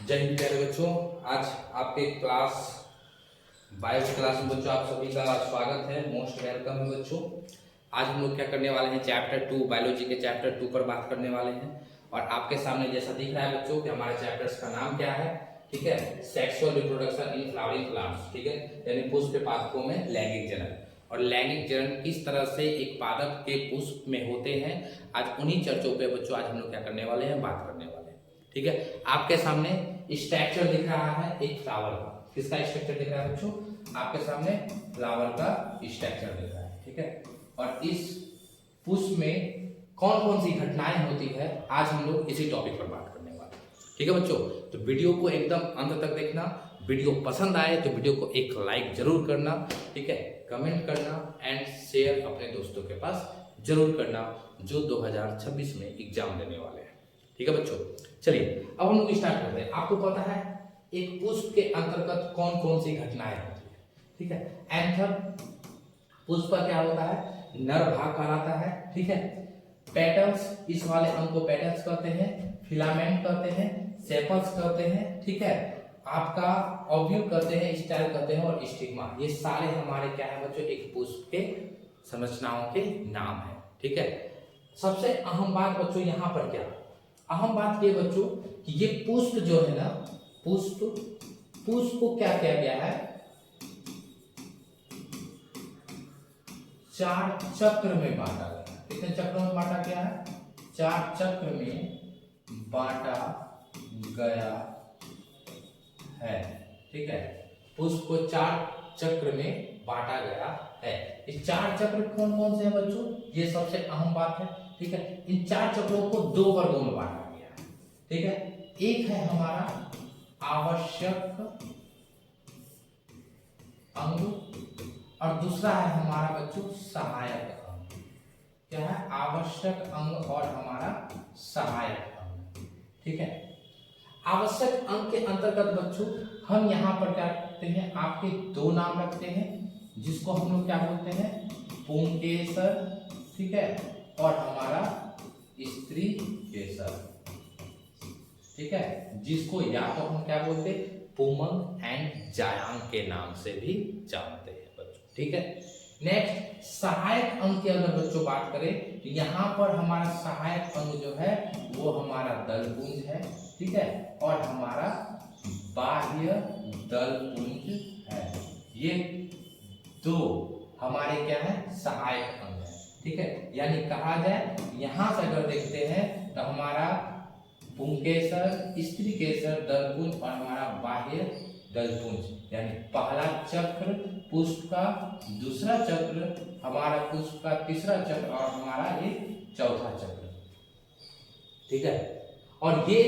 जय हिंद प्यारे बच्चों। आज आपके क्लास बायो क्लास में बच्चों आप सभी का स्वागत है। मोस्ट वेलकम है बच्चों। आज हम लोग क्या करने वाले हैं, चैप्टर 2 बायोलॉजी के चैप्टर 2 पर बात करने वाले हैं। और आपके सामने जैसा दिख रहा है बच्चों कि हमारे चैप्टर्स का नाम क्या है, ठीक है, sexual reproduction in flowering plants, ठीक है, यानी पुष्प पादपों में लैंगिक जनन। और लैंगिक जनन किस तरह से एक पादप के पुष्प में होते हैं, आज उन्हीं चर्चों पे बच्चों आज हम लोग क्या करने वाले हैं, बात करने वाले हैं। ठीक है, आपके सामने स्ट्रक्चर दिख रहा है एक फ्लावर का। किसका स्ट्रक्चर दिख रहा है बच्चों? आपके सामने फ्लावर का स्ट्रक्चर दिख रहा है, ठीक है। और इस पुष्प में कौन कौन सी घटनाएं होती है, आज हम लोग इसी टॉपिक पर बात करने वाले हैं, ठीक है बच्चों। तो वीडियो को एकदम अंत तक देखना। वीडियो पसंद आए तो वीडियो को एक लाइक जरूर करना, ठीक है, कमेंट करना एंड शेयर अपने दोस्तों के पास जरूर करना जो 2026 में एग्जाम देने वाले हैं, ठीक है बच्चों। चलिए अब हम लोग स्टार्ट करते हैं। आपको पता है एक पुष्प के अंतर्गत कौन कौन सी घटनाएं होती है, ठीक है। एंथर पुष्प का क्या होता है, नर भाग कहलाता है, ठीक है। पेटल्स, इस वाले अंग को पेटल्स कहते हैं, फिलामेंट कहते हैं, सेपल्स कहते हैं, ठीक है। आपका ओव्यूल कहते हैं, स्टाइल कहते हैं और स्टिग्मा, ये सारे हमारे क्या है बच्चों, एक पुष्प के संरचनाओं के नाम है, ठीक है। सबसे अहम बात बच्चों यहाँ पर क्या, अहम बात ये बच्चों कि ये पुष्प जो है ना, पुष्प को क्या किया गया है, 4 चक्र में बांटा गया। कितने चक्रों में बांटा गया है? 4 चक्र में बांटा गया है, ठीक है। पुष्प को 4 चक्र में बांटा गया है। इस 4 चक्र कौन कौन से हैं बच्चों, ये सबसे अहम बात है, ठीक है। इन 4 चक्रों को 2 वर्गों में बांटा गया है, ठीक है। एक है हमारा आवश्यक अंग और दूसरा है हमारा बच्चों सहायक अंग। क्या है? आवश्यक अंग और हमारा सहायक अंग, ठीक है। आवश्यक अंग के अंतर्गत बच्चों हम यहाँ पर क्या करते हैं, आपके 2 नाम रखते हैं जिसको हम लोग क्या बोलते हैं, पुंकेसर, ठीक है, और हमारा स्त्री केसर, ठीक है, जिसको या तो हम क्या बोलते हैं, पुमंग एंड जायांग के नाम से भी जानते हैं बच्चों, ठीक है। नेक्स्ट सहायक अंग की अगर बच्चों बात करें तो यहाँ पर हमारा सहायक अंग जो है वो हमारा दलपुंज है, ठीक है, और हमारा बाह्य दलपुंज है। ये 2 हमारे क्या है, सहायक अंग है, ठीक है। यानी कहा जाए यहां से अगर देखते हैं तो हमारा पुंकेसर, स्त्री केसर, दलपुंज और हमारा बाह्य दलपुंज, यानी पहला चक्र पुष्प का, दूसरा चक्र हमारा पुष्प का, तीसरा चक्र और हमारा ये चौथा चक्र, ठीक है। और ये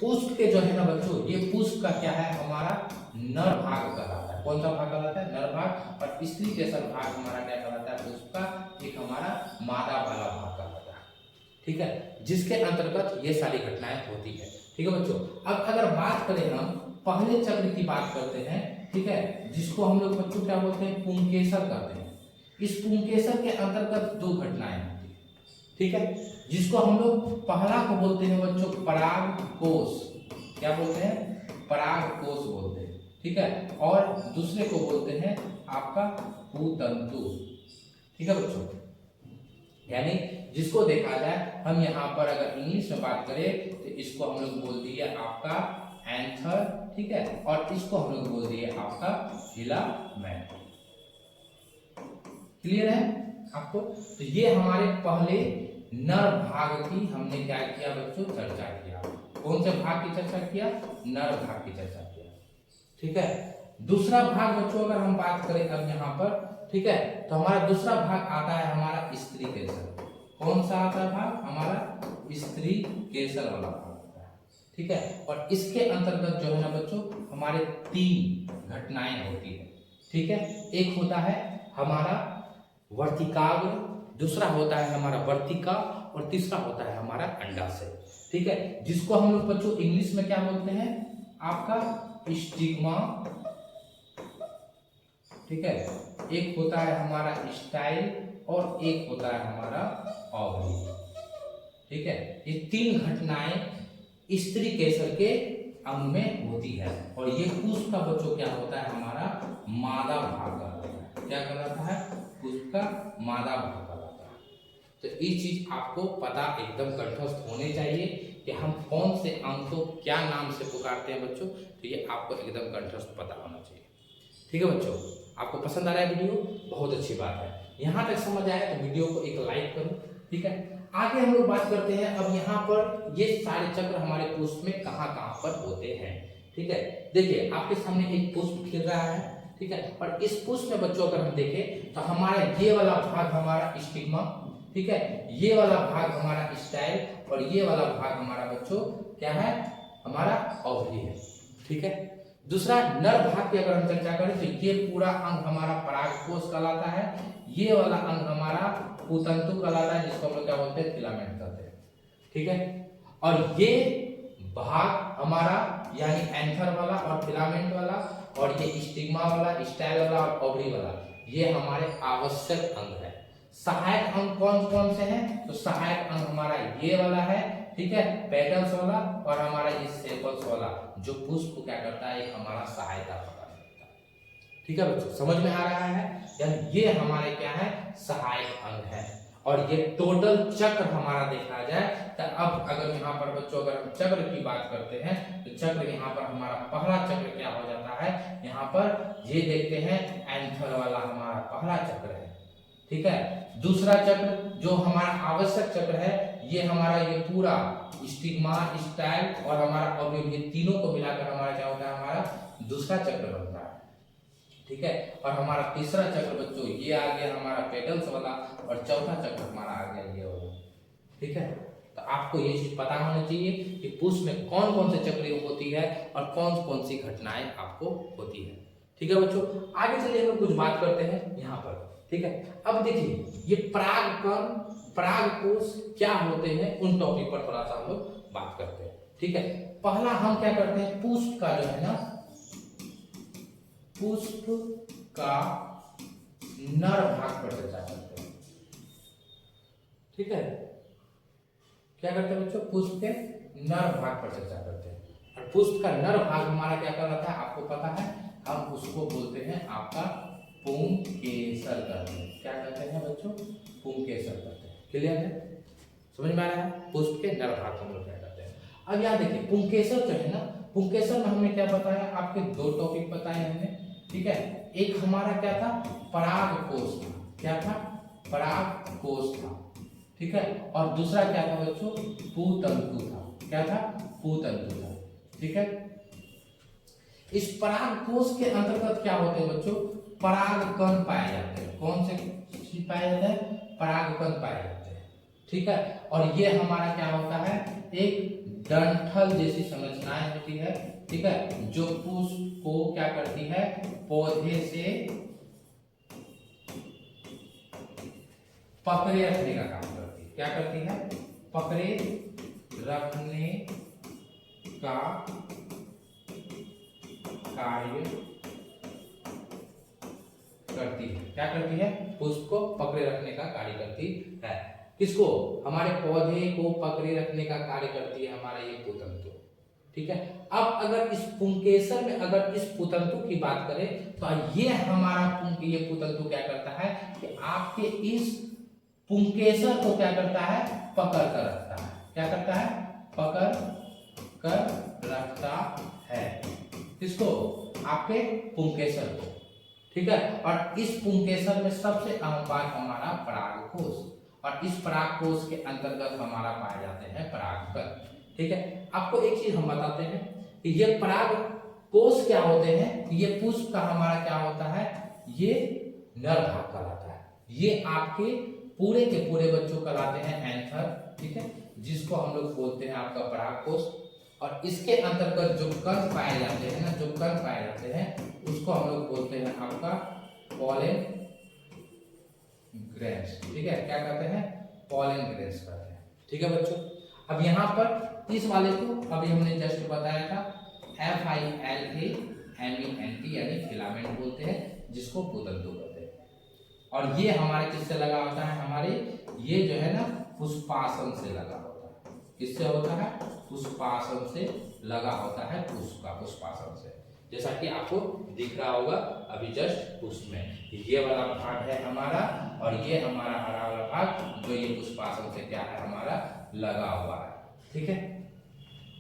पुष्प के जो है ना बच्चों, ये पुष्प का क्या है, हमारा नर भाग कहलाता है। कौन सा भाग कहलाता है? नर भाग। और स्त्री केसर भाग हमारा क्या कहलाता है, पुष्प का एक हमारा मादा वाला भाग कहलाता है, ठीक है, जिसके अंतर्गत ये सारी घटनाएं होती है, ठीक है बच्चों। अब अगर बात करें हम पहले चक्र की बात करते हैं, ठीक है, जिसको हम लोग बच्चों क्या बोलते हैं, पुंकेसर कहते हैं। इस पुंकेसर के अंतर्गत 2 घटनाएं होती है, ठीक है, जिसको हम लोग पहला को बोलते हैं बच्चों परागकोश। क्या बोलते हैं? परागकोश बोलते हैं, ठीक है, और दूसरे को बोलते हैं आपका पुतंतु, ठीक है बच्चों। यानी जिसको देखा जाए हम यहाँ पर अगर इंग्लिश में बात करें तो इसको हम लोग बोल दिए आपका एंथर, ठीक है, और इसको हम लोग बोल दिए आपका फिलामेंट। क्लियर है आपको? तो ये हमारे पहले नर भाग की हमने क्या किया बच्चों, चर्चा किया। कौन से भाग की चर्चा किया? नर भाग की चर्चा किया, ठीक है। दूसरा भाग बच्चों अगर हम बात करें अब यहाँ पर, ठीक है, तो हमारा दूसरा भाग आता है हमारा स्त्री केसर। कौन सा आता है भाग? हमारा स्त्री केसर वाला भाग आता है, ठीक है। और इसके अंतर्गत जो है ना बच्चों हमारे 3 घटनाएं होती है, ठीक है। एक होता है हमारा वर्तिकाग्र, दूसरा होता है हमारा वर्तिका और तीसरा होता है हमारा अंडाशय, ठीक है, जिसको हम लोग बच्चों इंग्लिश में क्या बोलते हैं, आपका स्टिग्मा, ठीक है। एक होता है हमारा स्टाइल और एक होता है हमारा ओवरी, ठीक है। ये 3 घटनाएं स्त्री केसर के अंग में होती है। और ये पुष्प का बच्चों क्या होता है, हमारा मादा भाग कहलाता है। क्या कहलाता है, पुष्प का मादा भाग कहलाता है। तो ये चीज आपको पता एकदम कंठस्थ होने चाहिए कि हम कौन से अंग को क्या नाम से पुकारते हैं बच्चों, तो ये आपको एकदम कंठस्थ पता होना चाहिए। ठीक है बच्चों, आपको पसंद आ रहा है वीडियो, बहुत अच्छी बात है। यहाँ तक समझ आया तो वीडियो को एक लाइक करो। ठीक है, आगे हम लोग बात करते हैं। अब यहाँ पर ये सारे चक्र हमारे पुष्प में कहाँ कहाँ पर होते हैं। ठीक है, देखिए आपके सामने एक पुष्प खिल रहा है। ठीक है, और इस पुष्प में बच्चों अगर हम देखें तो हमारा ये वाला भाग हमारा स्टिग्मा, ठीक है, ये वाला भाग हमारा स्टाइल और ये वाला भाग हमारा बच्चों क्या है, हमारा ओवरी है। ठीक है, दूसरा नर भाग की अगर हम चर्चा करें तो ये पूरा अंग हमारा परागकोश कहलाता है। ये वाला अंग हमारा पुतंतु कहलाता है, जिसको हम लोग क्या बोलते हैं, फिलामेंट कहते हैं। ठीक है, और ये भाग हमारा यानी एंथर वाला और फिलामेंट वाला और ये स्टिग्मा वाला, स्टाइल वाला और ओवरी वाला, ये हमारे आवश्यक अंग है। सहायक अंग कौन कौन से हैं, तो सहायक अंग हमारा ये वाला है, ठीक है, पेटल्स वाला, और हमारा ये सेपल्स वाला जो पुष्प को क्या करता है, एक हमारा सहायता प्रदान करता है। ठीक है बच्चों, समझ में आ रहा है, यानी ये हमारे क्या है, सहायक अंग है। और ये टोटल चक्र हमारा देखा जाए तो अब अगर यहाँ पर बच्चों अगर हम चक्र की बात करते हैं तो चक्र यहाँ पर हमारा पहला चक्र क्या हो जाता है, यहाँ पर ये देखते हैं एंथर वाला हमारा पहला चक्र है। ठीक है, दूसरा चक्र जो हमारा आवश्यक चक्र है, ये हमारा ये पूरा स्टिग्मा, स्टाइल और हमारा ओवरी, ये तीनों को मिलाकर हमारा क्या होता है, हमारा दूसरा चक्र बनता है। ठीक है, और हमारा तीसरा चक्र बच्चों ये आ गया हमारा पेटल्स वाला, और चौथा चक्र हमारा आ गया ये वाला। ठीक है, तो आपको ये चीज पता होना चाहिए कि पुष्प में कौन कौन से चक्र होती है और कौन कौन सी घटनाएं आपको होती है। ठीक है बच्चों, आगे चलिए हम कुछ बात करते हैं यहाँ पर। ठीक है, अब देखिए ये परागकण, परागकोश क्या होते हैं, उन टॉपिक पर थोड़ा सा हम लोग बात करते हैं। ठीक है, पहला हम क्या करते हैं, पुष्प का जो है ना, पुष्प का नर भाग पर चर्चा करते हैं। ठीक है, क्या करते हैं बच्चों, पुष्प के नर भाग पर चर्चा करते हैं। और पुष्प का नर भाग हमारा क्या कहलाता है, आपको पता है, हम उसको बोलते हैं आपका पुंकेसर कहते हैं। क्या कहते हैं बच्चों, पुंकेसर कहते हैं। क्लियर है, समझ में आ रहा है, पुष्प के नर भाग हम लोग क्या कहते हैं। अब यहाँ देखिए पुंकेसर जो है ना, पुंकेसर में हमने क्या बताया, आपके दो टॉपिक बताए हमने। ठीक है, एक हमारा क्या था, परागकोश था। क्या था, परागकोश था। ठीक है, और दूसरा क्या था बच्चों, पुतंतु था। क्या था, पुतंतु था। ठीक है, इस परागकोश के अंतर्गत क्या होते हैं बच्चों, परागकण पाए जाते हैं। कौन से चीज पाए जाते हैं, परागकण पाए जाते हैं। ठीक है, और ये हमारा क्या होता है, एक डंठल जैसी संरचनाएं होती है। ठीक है, जो पुष्प को क्या करती है, पौधे से पकड़े रखने का काम करती है। क्या करती है, पकड़े रखने का कार्य करती है। क्या करती है, पुष्प को पकड़े रखने का कार्य करती है। किसको, हमारे पौधे को पकड़े रखने का कार्य करती है हमारा ये पुतंतु। ठीक है, अब अगर इस पुंकेसर में अगर इस पुतंतु की बात करें तो ये हमारा ये पुतंतु क्या करता है कि आपके इस पुंकेसर को क्या करता है, पकड़ कर रखता है। क्या करता है, पकड़ कर रखता है। किसको, आपके पुंकेसर को। ठीक है, और इस पुंकेसर में सबसे अहम बात हमारा परागकोश, और इस परागकोश के अंतर्गत हमारा पाए जाते हैं परागकण। ठीक है, आपको एक चीज हम बताते हैं कि ये परागकोश क्या होते हैं, ये पुष्प का हमारा क्या होता है, ये नर भाग कहलाता है। ये आपके पूरे के पूरे बच्चों कहलाते हैं एंथर। ठीक है, जिसको हम लोग बोलते हैं आपका परागकोश, और इसके अंतर्गत जो कण पाए जाते हैं ना, जो कण पाए जाते हैं उसको हम लोग बोलते हैं आपका पॉलन ग्रेन्स। ठीक है, क्या कहते हैं, पॉलन ग्रेन्स कहते हैं। ठीक है बच्चों, अब यहाँ पर इस वाले को अभी हमने जस्ट बताया था, FILAMENT यानी फिलामेंट बोलते हैं, जिसको पुतंतु कहते हैं। और ये हमारे किससे लगा होता है, हमारे ये जो है ना पुष्पासन से लगा होता है। किससे होता है? पुष्पासन से लगा होता है पुष्प का, पुष्पासन से, जैसा कि आपको दिख रहा होगा अभी जस्ट पुष्प में। ये वाला भाग है हमारा और ये हमारा हरा वाला भाग जो ये पुष्पासन से क्या है हमारा लगा हुआ है। ठीक है,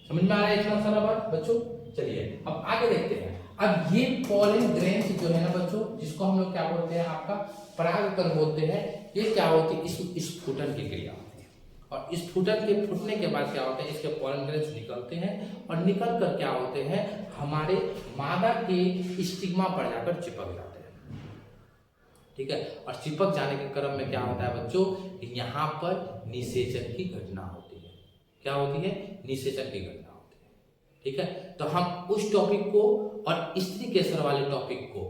समझ में आ रहा है इतना सारा बात बच्चों? चलिए अब आगे देखते हैं। अब ये पोलन ग्रेन्स जो है ना बच्चों, जिसको हम लोग क्या बोलते हैं आपका परागकण बोलते हैं, ये क्या होती है? इस स्फुटन की क्रिया होती है और स्फुटन के फूटने के बाद क्या होता है? इसके पोलन ग्रेन्स निकलते हैं और निकल कर क्या होते हैं हमारे मादा के स्टिग्मा पर जाकर चिपक जाते हैं। ठीक है, और चिपक जाने के क्रम में क्या होता है बच्चों? यहाँ पर निषेचन की घटना होती है। क्या होती है? निषेचन की घटना होती है। ठीक है, तो हम उस टॉपिक को और स्त्री केसर वाले टॉपिक को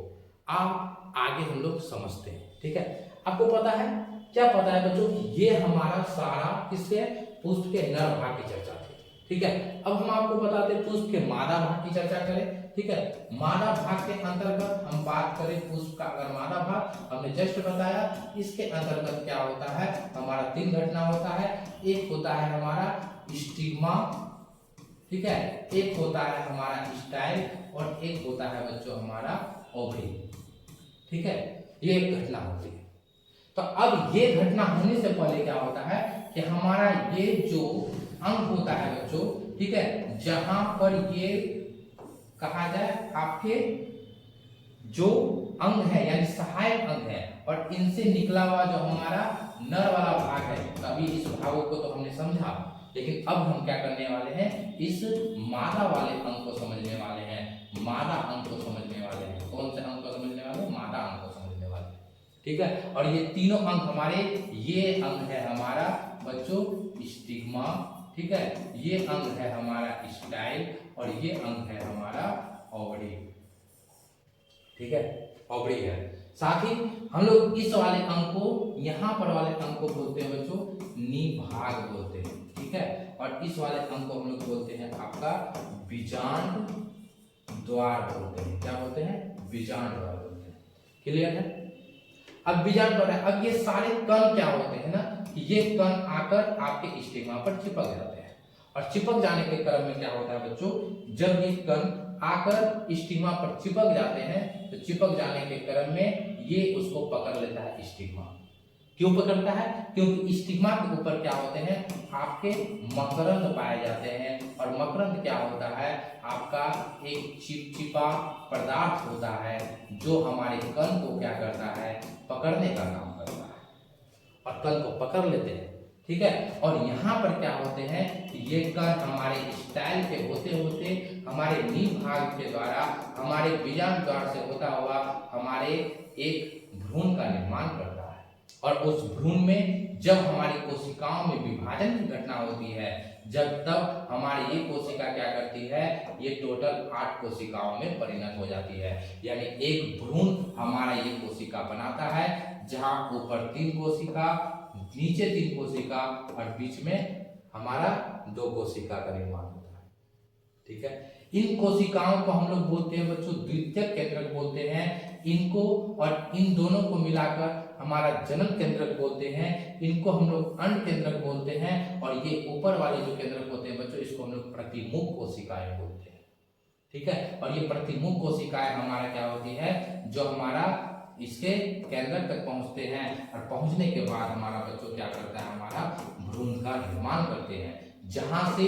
आप आगे हम लोग समझते हैं। ठीक है, आपको पता है क्या पता है बच्चों? ये हमारा सारा किसके पुष्प के नर भाग की चर्चा थी। ठीक है, अब हम आपको बताते हैं पुष्प के मादा भाग की चर्चा करें। ठीक है, मादा भाग के अंतर्गत हम बात करें पुष्प का अगर मादा भाग हमने जस्ट बताया, इसके अंतर्गत क्या होता है हमारा 3 घटना होता है। एक होता है हमारा स्टिग्मा, ठीक है, एक होता है हमारा स्टाइल और एक होता है बच्चों हमारा ओवरी। ठीक है, ये एक घटना होती है। तो अब ये घटना होने से पहले क्या होता है कि हमारा ये जो अंग होता है बच्चों, ठीक है, जहां पर ये कहा जाए आपके जो अंग है यानी सहायक अंग है और इनसे निकला हुआ जो हमारा नर वाला भाग है, अभी इस भागों को तो हमने समझा, लेकिन अब हम क्या करने वाले हैं? इस मादा वाले अंग को समझने वाले हैं। मादा अंग को समझने वाले हैं। कौन से अंग को समझने वाले? मादा अंग को समझने वाले हैं। ठीक है, और ये तीनों अंग हमारे, ये अंग है हमारा बच्चों स्टिग्मा, ठीक है, ये अंग है हमारा स्टाइल और ये अंग है हमारा ओवरी। ठीक है, ओवरी है। साथ ही हम लोग इस वाले अंग को, यहाँ पर वाले अंग को बोलते हैं बच्चों निभाग बोलते हैं। ठीक है, और इस वाले अंग को हम लोग बोलते हैं आपका बीजांड द्वार बोलते हैं। क्या बोलते हैं? बीजांड द्वार बोलते हैं। क्लियर है? अब बीजांड द्वार है। अब ये सारे कण क्या होते हैं ना, ये कण आकर आपके स्टिग्मा पर चिपक जाते हैं और चिपक जाने के क्रम में क्या होता है बच्चों? जब ये कण आकर स्टिग्मा पर चिपक जाते हैं तो चिपक जाने के क्रम में ये उसको पकड़ लेता है स्टिग्मा। क्यों पकड़ता है? क्योंकि स्टिग्मा के ऊपर क्या होते हैं आपके मकरंद पाए जाते हैं और मकरंद क्या होता है आपका एक चिपचिपा पदार्थ होता है जो हमारे कण को क्या करता है पकड़ने का काम करता है और कण को पकड़ लेते हैं। ठीक है, और यहाँ पर क्या होते हैं ये कण हमारे स्टाइल के होते होते हमारे नींव भाग के द्वारा हमारे बीजांड द्वार से होता हुआ हमारे एक भ्रूण का निर्माण करता है और उस भ्रूण में जब हमारी कोशिकाओं में विभाजन की घटना होती है, जब तब हमारी ये कोशिका क्या करती है, ये टोटल 8 कोशिकाओं में परिणत हो जाती है। यानी एक भ्रूण हमारा ये कोशिका बनाता है जहां ऊपर 3 कोशिका, नीचे 3 कोशिका और बीच में हमारा 2 कोशिका का निर्माण होता है। ठीक है, इन कोशिकाओं को हम लोग बोलते हैं बच्चों द्वितीयक केंद्रक बोलते हैं। इनको और इन दोनों को मिलाकर हमारा जनन केंद्रक बोलते हैं। इनको हम लोग अंड केंद्रक बोलते हैं और ये ऊपर वाले जो केंद्रक होते हैं बच्चों इसको हम लोग प्रतिमुख कोशिकाएं बोलते हैं। ठीक है, और ये प्रतिमुख कोशिकाएं हमारा क्या होती है जो हमारा इसके केंद्रक तक पहुंचते हैं और पहुंचने के बाद हमारा बच्चों क्या करता है हमारा भ्रूण का निर्माण करते हैं, जहां से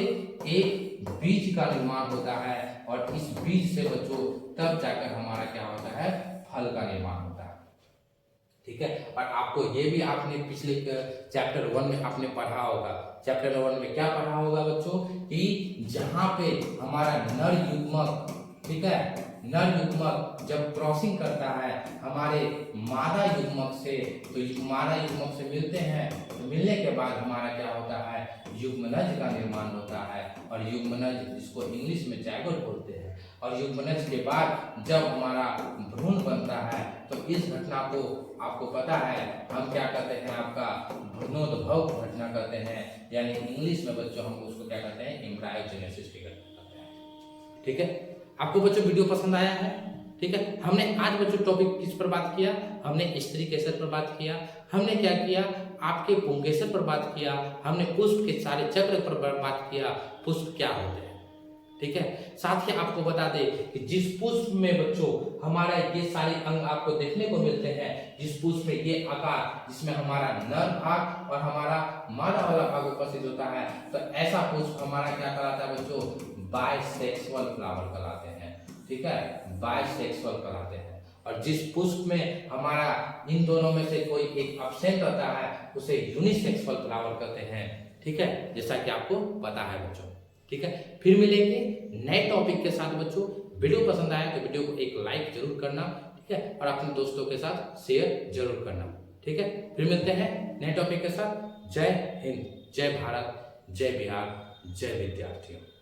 एक बीज का निर्माण होता है और इस बीज से बच्चों तब जाकर हमारा क्या होता है फल का निर्माण होता है। ठीक है, और आपको ये भी आपने पिछले चैप्टर 1 में आपने पढ़ा होगा। चैप्टर 1 में क्या पढ़ा होगा बच्चों कि जहां पे हमारा नर युग्मक, ठीक है, नर युग्मक जब क्रॉसिंग करता है हमारे मादा युग्मक से, तो मादा युग्मक से मिलते हैं, तो मिलने के बाद हमारा क्या होता है युग्मनज का निर्माण होता है और युग्मनज जिसको इंग्लिश में जायगोट बोलते हैं। और युग्मनज के बाद जब हमारा भ्रूण बनता है तो इस घटना को आपको पता है हम क्या कहते हैं आपका भ्रूणोद्भव घटना कहते हैं, यानी इंग्लिश में बच्चों हम उसको क्या कहते हैं एम्ब्रायोजेनेसिस की घटना कहते हैं। ठीक है, आपको बच्चों वीडियो पसंद आया है? ठीक है, हमने आज बच्चों टॉपिक किस पर बात किया? हमने स्त्री केसर पर बात किया। हमने क्या किया आपके पुंकेसर पर बात किया, हमने पुष्प के सारे चक्र पर बात किया, पुष्प क्या होते हैं। ठीक है, साथ ही आपको बता दें कि जिस पुष्प में बच्चों हमारा ये सारे अंग आपको देखने को मिलते हैं, जिस पुष्प में ये आकार जिसमें हमारा नर भाग और हमारा मादा वाला भाग उपस्थित होता है, तो ऐसा पुष्प हमारा क्या कहलाता है बच्चों, बाइसेक्सुअल फ्लावर कहलाते हैं। ठीक है, बाइसेक्सुअल कहलाते हैं। और जिस पुष्प में हमारा इन दोनों में से कोई एक एब्सेंट रहता है, उसे यूनिसेक्सुअल फ्लावर कहते हैं। ठीक है, जैसा कि आपको पता है बच्चों। ठीक है, फिर मिलेंगे नए टॉपिक के साथ बच्चों। वीडियो पसंद आया तो वीडियो को एक लाइक जरूर करना। ठीक है, और अपने दोस्तों के साथ शेयर जरूर करना। ठीक है, फिर मिलते हैं नए टॉपिक के साथ। जय हिंद, जय भारत, जय बिहार, जय विद्यार्थियों।